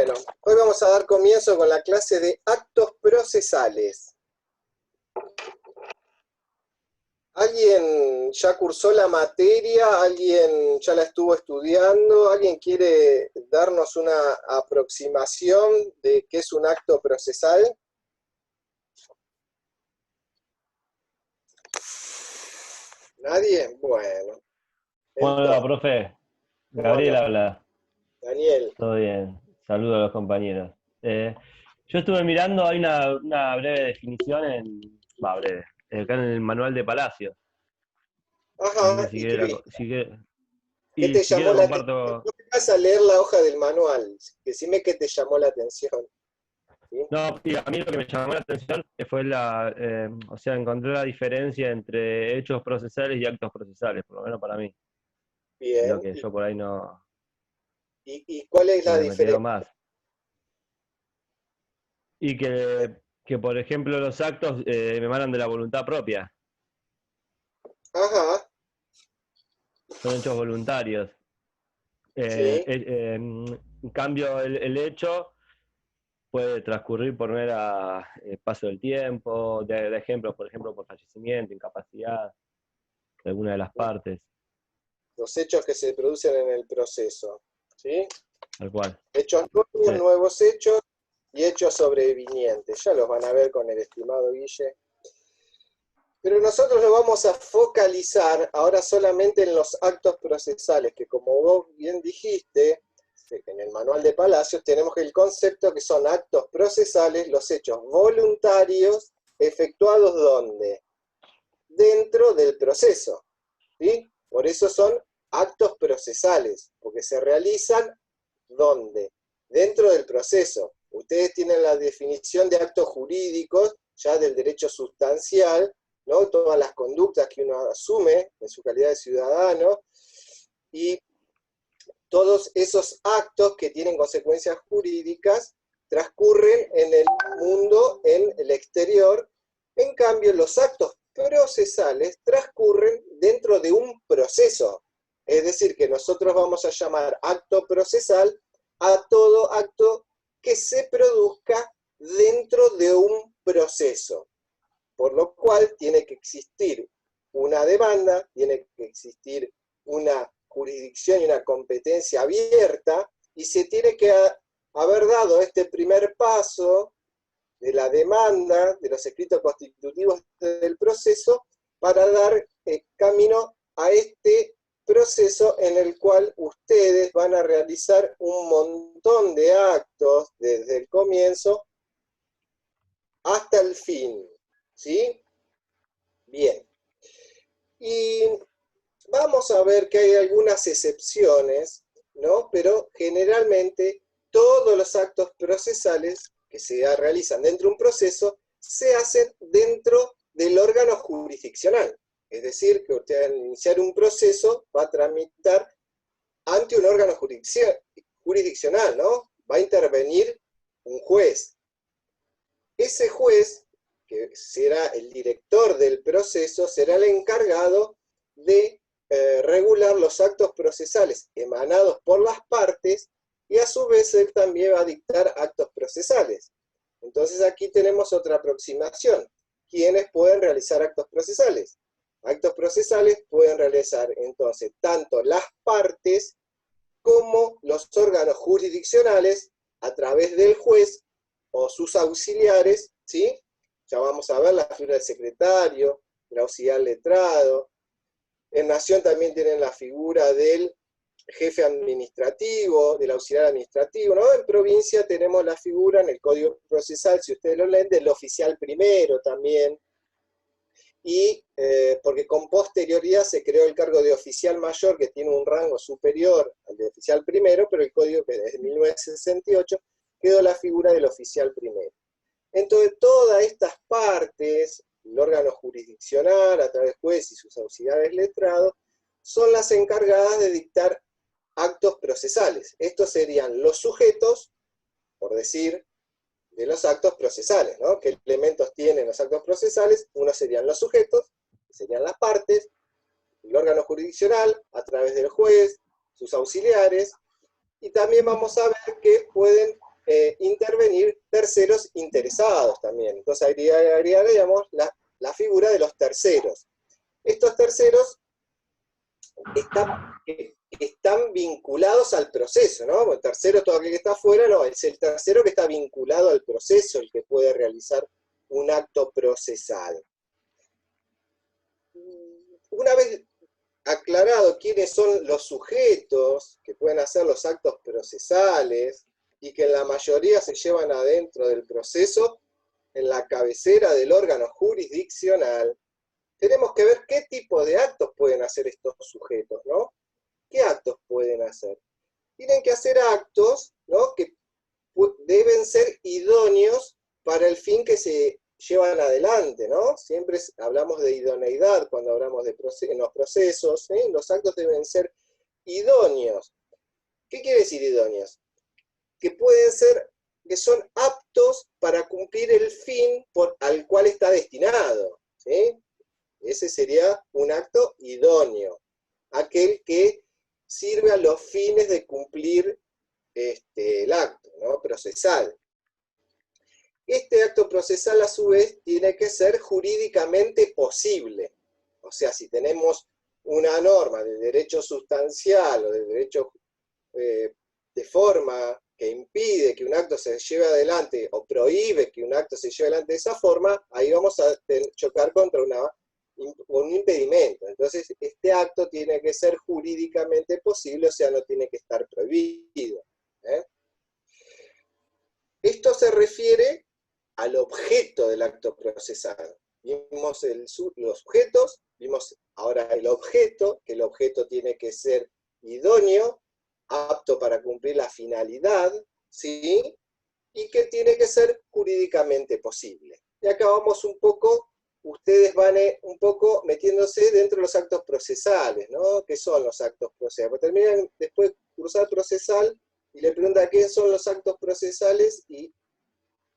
Bueno, hoy vamos a dar comienzo con la clase de actos procesales. ¿Alguien ya cursó la materia? ¿Alguien ya la estuvo estudiando? ¿Alguien quiere darnos una aproximación de qué es un acto procesal? ¿Nadie? Bueno. Hola, Entonces, profe. ¿cómo Gabriel anda? habla. Daniel. Todo bien. Saludo a los compañeros. Yo estuve mirando, hay una breve definición breve, acá en el manual de Palacio. No sé Ajá, si ¿y qué quiere, viste? ¿Qué y te si llamó quiere la atención? comparto. No me vas a leer la hoja del manual. Decime qué te llamó la atención. ¿Sí? No, y a mí lo que me llamó la atención fue o sea, encontré la diferencia entre hechos procesales y actos procesales, por lo menos para mí. Lo Bien. que yo por ahí ¿Y cuál es la me quedó diferencia? más. Y que por ejemplo, los actos me emanan de la voluntad propia. Ajá, Son hechos voluntarios. sí, En cambio, el hecho puede transcurrir por mera paso del tiempo, de ejemplos, por ejemplo, por fallecimiento, incapacidad de alguna de las partes, los hechos que se producen en el proceso, ¿sí? tal cual. Hechos Sí. nuevos, nuevos hechos y hechos sobrevinientes. Ya los van a ver con el estimado Guille. Pero nosotros nos vamos a focalizar ahora solamente en los actos procesales, que como vos bien dijiste, en el manual de Palacios tenemos el concepto que son actos procesales, los hechos voluntarios efectuados ¿dónde? Dentro del proceso, ¿sí? Por eso son actos procesales, porque se realizan ¿dónde? Dentro del proceso. Ustedes tienen la definición de actos jurídicos, ya del derecho sustancial, ¿no? Todas las conductas que uno asume en su calidad de ciudadano, y todos esos actos que tienen consecuencias jurídicas transcurren en el mundo, en el exterior. En cambio, los actos procesales transcurren dentro de un proceso. Es decir, que nosotros vamos a llamar acto procesal a todo acto que se produzca dentro de un proceso. Por lo cual tiene que existir una demanda, tiene que existir una jurisdicción y una competencia abierta, y se tiene que haber dado este primer paso de la demanda, de los escritos constitutivos del proceso, para dar camino a este proceso en el cual ustedes van a realizar un montón de actos desde el comienzo hasta el fin, ¿sí? Bien. Y vamos a ver que hay algunas excepciones, ¿no? Pero generalmente todos los actos procesales que se realizan dentro de un proceso se hacen dentro del órgano jurisdiccional. Es decir, que usted al iniciar un proceso va a tramitar ante un órgano jurisdiccional, ¿no? Va a intervenir un juez. Ese juez, que será el director del proceso, será el encargado de regular los actos procesales emanados por las partes, y a su vez él también va a dictar actos procesales. Entonces aquí tenemos otra aproximación. ¿Quiénes pueden realizar actos procesales? Actos procesales pueden realizar entonces tanto las partes como los órganos jurisdiccionales a través del juez o sus auxiliares, ¿sí? Ya vamos a ver la figura del secretario, del auxiliar letrado. En Nación también tienen la figura del jefe administrativo, del auxiliar administrativo, ¿no? En provincia tenemos la figura en el Código Procesal, si ustedes lo leen, del oficial primero también, y porque con posterioridad se creó el cargo de oficial mayor, que tiene un rango superior al de oficial primero, pero el código, que desde 1968, quedó la figura del oficial primero. Entonces, todas estas partes, el órgano jurisdiccional, a través del juez y sus auxiliares letrados, son las encargadas de dictar actos procesales. Estos serían los sujetos, por decir, de los actos procesales, ¿no? ¿Qué elementos tienen los actos procesales? Uno serían los sujetos, que serían las partes, el órgano jurisdiccional, a través del juez, sus auxiliares, y también vamos a ver que pueden intervenir terceros interesados también. Entonces agregaríamos la figura de los terceros. Estos terceros están vinculados al proceso, ¿no? El tercero, todo aquel que está afuera, no, es el tercero que está vinculado al proceso, el que puede realizar un acto procesal. Una vez aclarado quiénes son los sujetos que pueden hacer los actos procesales, y que en la mayoría se llevan adentro del proceso, en la cabecera del órgano jurisdiccional, tenemos que ver qué tipo de actos pueden hacer estos sujetos, ¿no? ¿Qué actos pueden hacer? Tienen que hacer actos, ¿no?, que deben ser idóneos para el fin que se llevan adelante, ¿no? Siempre hablamos de idoneidad cuando hablamos de en los procesos, ¿eh? Los actos deben ser idóneos. ¿Qué quiere decir idóneos? Que pueden ser, que son aptos para cumplir el fin al cual está destinado, ¿sí? Ese sería un acto idóneo, aquel que sirve a los fines de cumplir el acto, ¿no?, procesal. Este acto procesal, a su vez, tiene que ser jurídicamente posible. O sea, si tenemos una norma de derecho sustancial o de derecho de forma que impide que un acto se lleve adelante o prohíbe que un acto se lleve adelante de esa forma, ahí vamos a chocar contra un impedimento. Entonces, este acto tiene que ser jurídicamente posible, o sea, no tiene que estar prohibido, ¿eh? Esto se refiere al objeto del acto procesal. Vimos los sujetos, vimos ahora el objeto, que el objeto tiene que ser idóneo, apto para cumplir la finalidad, ¿sí?, y que tiene que ser jurídicamente posible. Y acá vamos un poco, ustedes van un poco metiéndose dentro de los actos procesales, ¿no? ¿Qué son los actos procesales? Porque terminan después cursar procesal y le preguntan qué son los actos procesales, y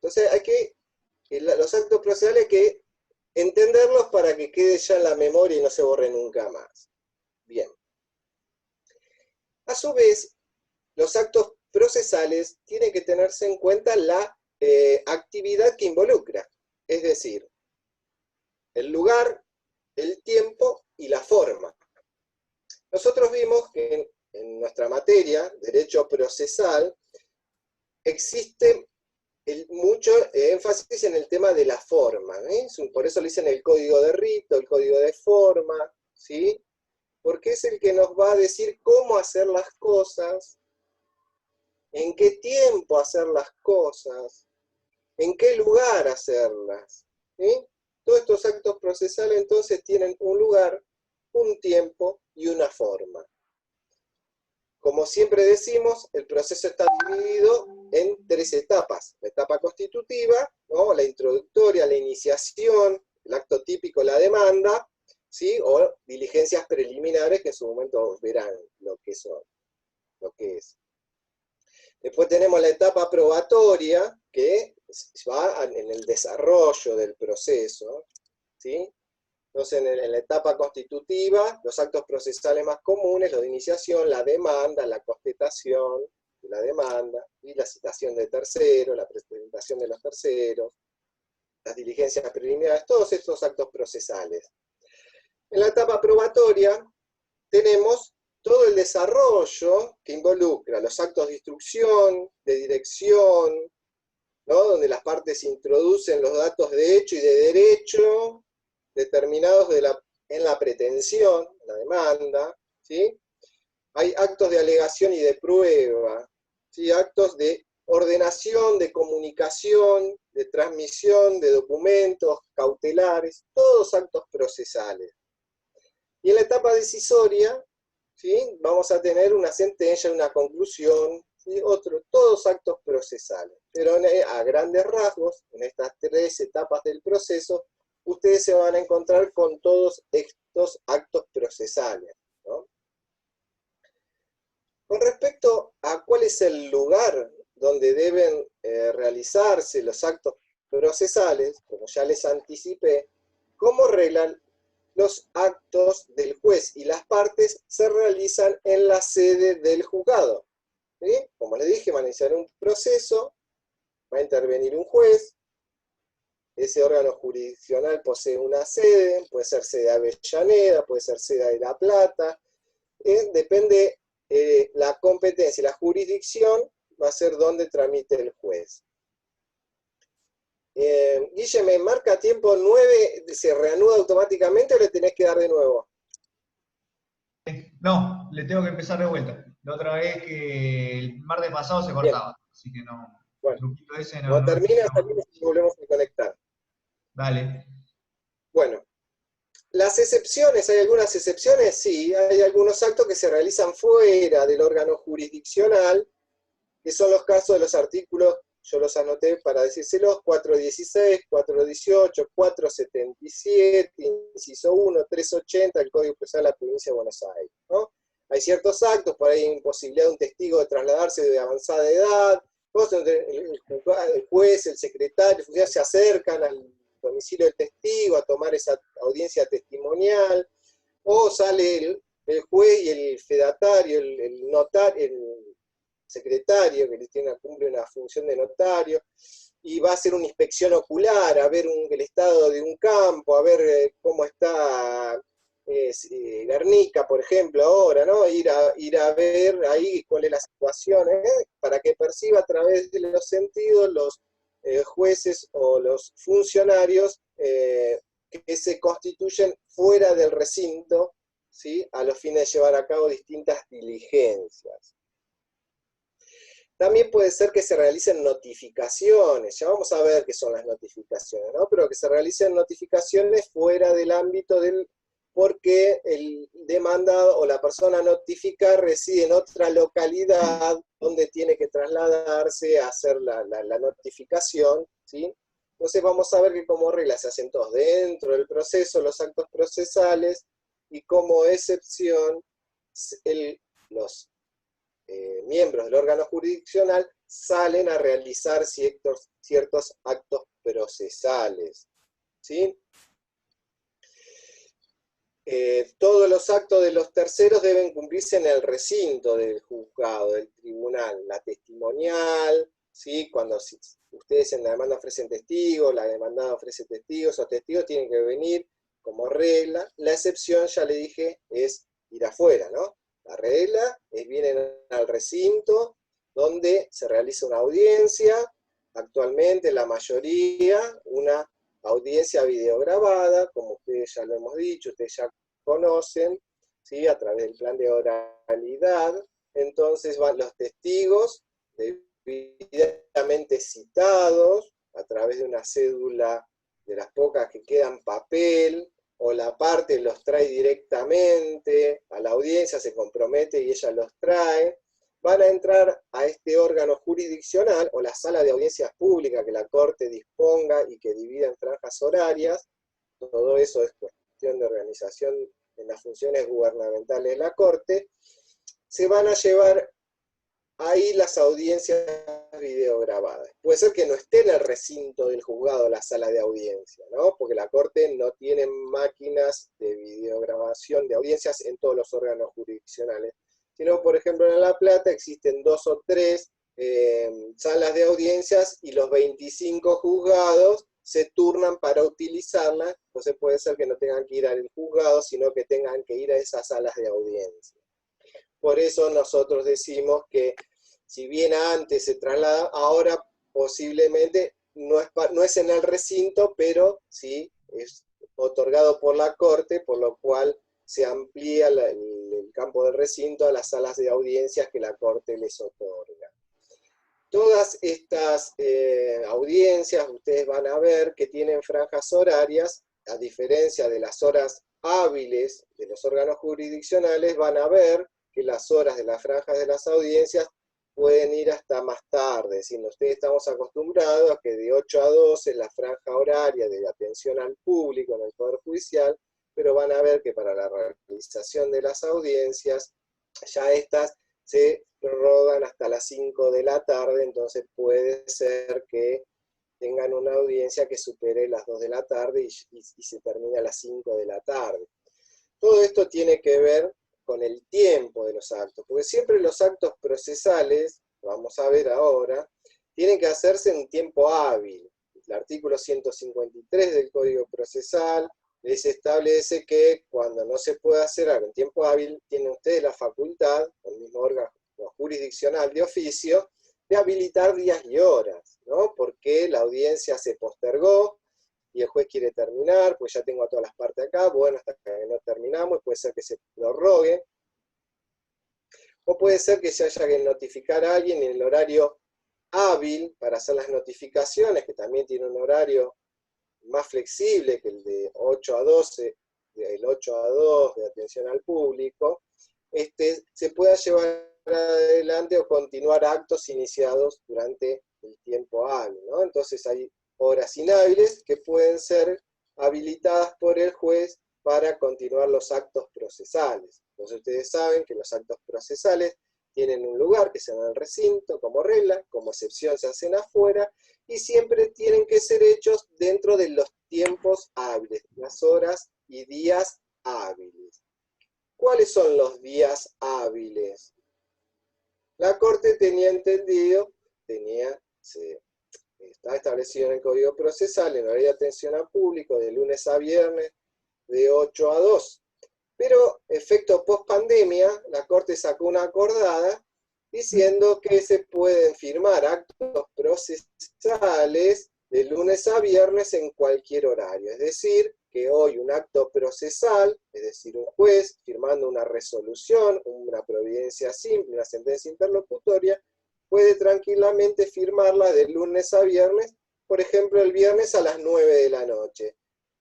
entonces los actos procesales hay que entenderlos para que quede ya en la memoria y no se borre nunca más. Bien. A su vez, los actos procesales tienen que tenerse en cuenta la actividad que involucra, es decir, el lugar, el tiempo y la forma. Nosotros vimos que en nuestra materia, derecho procesal, existe mucho énfasis en el tema de la forma, ¿eh? Por eso le dicen el código de rito, el código de forma, ¿sí? Porque es el que nos va a decir cómo hacer las cosas, en qué tiempo hacer las cosas, en qué lugar hacerlas, ¿sí? Todos estos actos procesales entonces tienen un lugar, un tiempo y una forma. Como siempre decimos, el proceso está dividido en 3 etapas. La etapa constitutiva, ¿no?, la introductoria, la iniciación, el acto típico, la demanda, ¿sí?, o diligencias preliminares, que en su momento verán lo que son, lo que es. Después tenemos la etapa probatoria, que va en el desarrollo del proceso, ¿sí? Entonces, en la etapa constitutiva, los actos procesales más comunes, los de iniciación, la demanda, la contestación de la demanda, y la citación de terceros, la presentación de los terceros, las diligencias preliminares, todos estos actos procesales. En la etapa probatoria tenemos todo el desarrollo que involucra los actos de instrucción, de dirección, ¿no?, donde las partes introducen los datos de hecho y de derecho determinados en la pretensión, la demanda, ¿sí? Hay actos de alegación y de prueba, ¿sí?, actos de ordenación, de comunicación, de transmisión de documentos cautelares, todos actos procesales. Y en la etapa decisoria, ¿sí?, vamos a tener una sentencia, una conclusión, ¿sí?, todos actos procesales. Pero a grandes rasgos, en estas 3 etapas del proceso, ustedes se van a encontrar con todos estos actos procesales, ¿no? Con respecto a cuál es el lugar donde deben realizarse los actos procesales, como ya les anticipé, como regla, los actos del juez y las partes se realizan en la sede del juzgado, ¿sí? Como les dije, van a iniciar un proceso, va a intervenir un juez. Ese órgano jurisdiccional posee una sede, puede ser sede de Avellaneda, puede ser sede de La Plata, depende la competencia y la jurisdicción, va a ser donde tramite el juez. Guille, me marca tiempo 9, ¿se reanuda automáticamente o le tenés que dar de nuevo? No, le tengo que empezar de vuelta. La otra vez que el martes pasado se cortaba, bien. Así que no, bueno, el truquito ese no. Cuando termine, salimos y volvemos a conectar. Dale. Bueno, las excepciones, ¿hay algunas excepciones? Sí, hay algunos actos que se realizan fuera del órgano jurisdiccional, que son los casos de los artículos, yo los anoté para decírselos, 416, 418, 477, inciso 1, 380 del Código Procesal de la Provincia de Buenos Aires, ¿no? Hay ciertos actos, por ahí hay imposibilidad de un testigo de trasladarse de avanzada edad, el juez, el secretario, se acercan al domicilio del testigo a tomar esa audiencia testimonial, o sale el juez y el fedatario, el notario, el secretario que cumple una función de notario, y va a hacer una inspección ocular, a ver el estado de un campo, a ver cómo está Guernica, por ejemplo, ahora, ¿no? Ir a ver ahí cuál es la situación, para que perciba a través de los sentidos los jueces o los funcionarios que se constituyen fuera del recinto, ¿sí? A los fines de llevar a cabo distintas diligencias. También puede ser que se realicen notificaciones, ya vamos a ver qué son las notificaciones, ¿no? Pero que se realicen notificaciones fuera del ámbito del, porque el demandado o la persona notificada reside en otra localidad donde tiene que trasladarse a hacer la notificación, ¿sí? Entonces vamos a ver que como regla se hacen todos dentro del proceso, los actos procesales, y como excepción, los miembros del órgano jurisdiccional salen a realizar ciertos actos procesales, ¿sí? Todos los actos de los terceros deben cumplirse en el recinto del juzgado, del tribunal, la testimonial, ¿sí? Cuando ustedes en la demanda ofrecen testigos, la demandada ofrece testigos, los testigos tienen que venir como regla. La excepción, ya le dije, es ir afuera, ¿no? La regla es vienen al recinto donde se realiza una audiencia, actualmente la mayoría, una audiencia videograbada, como ustedes ya lo hemos dicho, ustedes ya conocen, ¿sí? A través del plan de oralidad. Entonces van los testigos debidamente citados a través de una cédula, de las pocas que quedan papel, o la parte los trae directamente a la audiencia, se compromete y ella los trae, van a entrar a este órgano jurisdiccional o la sala de audiencias públicas que la Corte disponga y que divida en franjas horarias. Todo eso es cuestión de organización en las funciones gubernamentales de la Corte. Se van a llevar ahí las audiencias videograbadas. Puede ser que no esté en el recinto del juzgado la sala de audiencia, ¿no? Porque la Corte no tiene máquinas de videograbación de audiencias en todos los órganos jurisdiccionales, sino, por ejemplo, en La Plata existen 2 o 3 salas de audiencias y los 25 juzgados se turnan para utilizarlas. Entonces puede ser que no tengan que ir al juzgado, sino que tengan que ir a esas salas de audiencia. Por eso nosotros decimos que si bien antes se traslada, ahora posiblemente no es en el recinto, pero sí es otorgado por la Corte, por lo cual se amplía el campo del recinto a las salas de audiencias que la Corte les otorga. Todas estas audiencias, ustedes van a ver que tienen franjas horarias, a diferencia de las horas hábiles de los órganos jurisdiccionales, van a ver que las horas de las franjas de las audiencias pueden ir hasta más tarde. Es decir, ustedes estamos acostumbrados a que de 8 a 12 es la franja horaria de atención al público en el Poder Judicial, pero van a ver que para la realización de las audiencias, ya estas se rodan hasta las 5 de la tarde, entonces puede ser que tengan una audiencia que supere las 2 de la tarde y se termine a las 5 de la tarde. Todo esto tiene que ver con el tiempo de los actos, porque siempre los actos procesales, vamos a ver ahora, tienen que hacerse en tiempo hábil. El artículo 153 del Código Procesal les establece que cuando no se puede hacer algo en tiempo hábil, tienen ustedes la facultad, el mismo órgano jurisdiccional de oficio, de habilitar días y horas, ¿no? Porque la audiencia se postergó y el juez quiere terminar, pues ya tengo a todas las partes acá, bueno, hasta que no terminamos, puede ser que se prorrogue, o puede ser que se haya que notificar a alguien en el horario hábil para hacer las notificaciones, que también tiene un horario más flexible que el de 8 a 12, el 8 a 2 de atención al público, se pueda llevar adelante o continuar actos iniciados durante el tiempo hábil, ¿no? Entonces hay horas inhábiles que pueden ser habilitadas por el juez para continuar los actos procesales. Entonces ustedes saben que los actos procesales tienen un lugar que es en el recinto como regla, como excepción se hacen afuera, y siempre tienen que ser hechos dentro de los tiempos hábiles, las horas y días hábiles. ¿Cuáles son los días hábiles? La Corte tenía entendido, está establecido en el Código Procesal, en horario de atención al público, de lunes a viernes, de 8 a 2. Pero, efecto post-pandemia, la Corte sacó una acordada diciendo que se pueden firmar actos procesales de lunes a viernes en cualquier horario. Es decir, que hoy un acto procesal, es decir, un juez firmando una resolución, una providencia simple, una sentencia interlocutoria, puede tranquilamente firmarla de lunes a viernes, por ejemplo, el viernes a las 9 de la noche.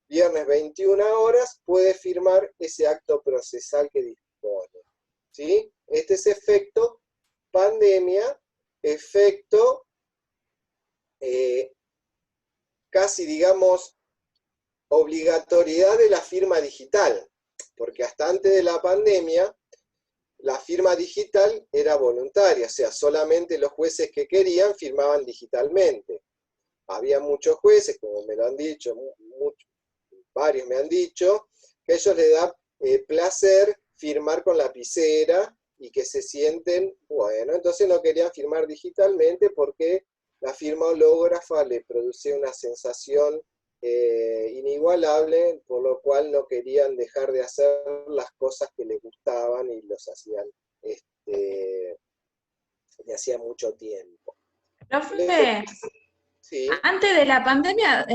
Viernes 21 horas puede firmar ese acto procesal que dispone. ¿Sí? Este es efecto pandemia, efecto casi, digamos, obligatoriedad de la firma digital, porque hasta antes de la pandemia la firma digital era voluntaria, o sea, solamente los jueces que querían firmaban digitalmente. Había muchos jueces, como me lo han dicho, varios me han dicho, que a ellos les da placer firmar con lapicera y que se sienten, bueno, entonces no querían firmar digitalmente porque la firma hológrafa le producía una sensación inigualable, por lo cual no querían dejar de hacer las cosas que les gustaban y los hacían de hacía mucho tiempo. Profe, Sí. antes de la pandemia,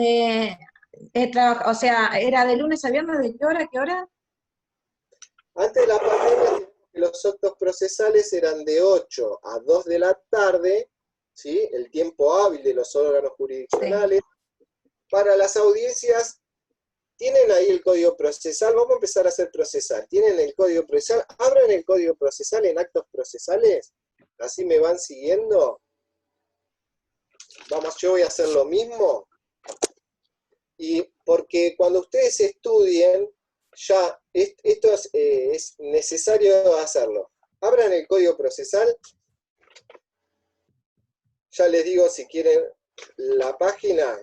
o sea, ¿era de lunes a viernes de qué hora a qué hora? Antes de la pandemia, los actos procesales eran de 8 a 2 de la tarde, ¿sí? El tiempo hábil de los órganos jurisdiccionales. Sí. Para las audiencias, ¿tienen ahí el código procesal? Vamos a empezar a hacer procesal. ¿Tienen el código procesal? Abran el código procesal en actos procesales. Así me van siguiendo. Vamos, yo voy a hacer lo mismo. Y porque cuando ustedes estudien, ya esto es necesario hacerlo. Abran el código procesal. Ya les digo, si quieren, la página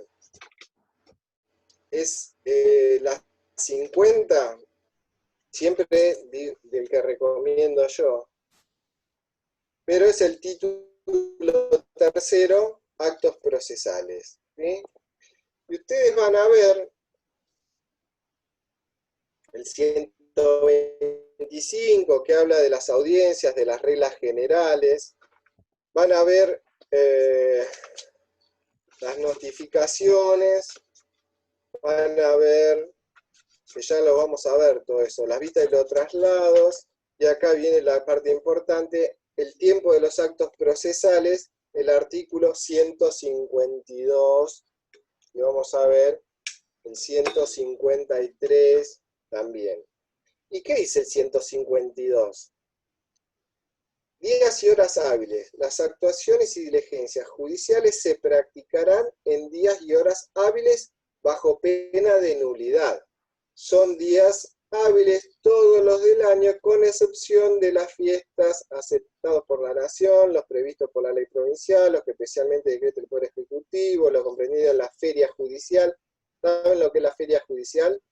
es la 50, siempre del que recomiendo yo. Pero es el título tercero, actos procesales. ¿Sí? Y ustedes van a ver el 125, que habla de las audiencias, de las reglas generales. Van a ver las notificaciones, van a ver, que ya lo vamos a ver todo eso, las vistas y los traslados, y acá viene la parte importante, el tiempo de los actos procesales, el artículo 152, y vamos a ver el 153 también. ¿Y qué dice el 152? Días y horas hábiles. Las actuaciones y diligencias judiciales se practicarán en días y horas hábiles bajo pena de nulidad. Son días hábiles todos los del año, con excepción de las fiestas aceptados por la Nación, los previstos por la ley provincial, los que especialmente decreta el Poder Ejecutivo, los comprendidos en la feria judicial. ¿Saben lo que es la feria judicial?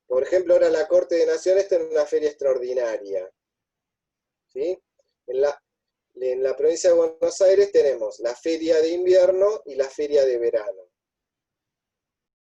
Por ejemplo, ahora la Corte de Naciones está en una feria extraordinaria. ¿Sí? En la provincia de Buenos Aires tenemos la feria de invierno y la feria de verano.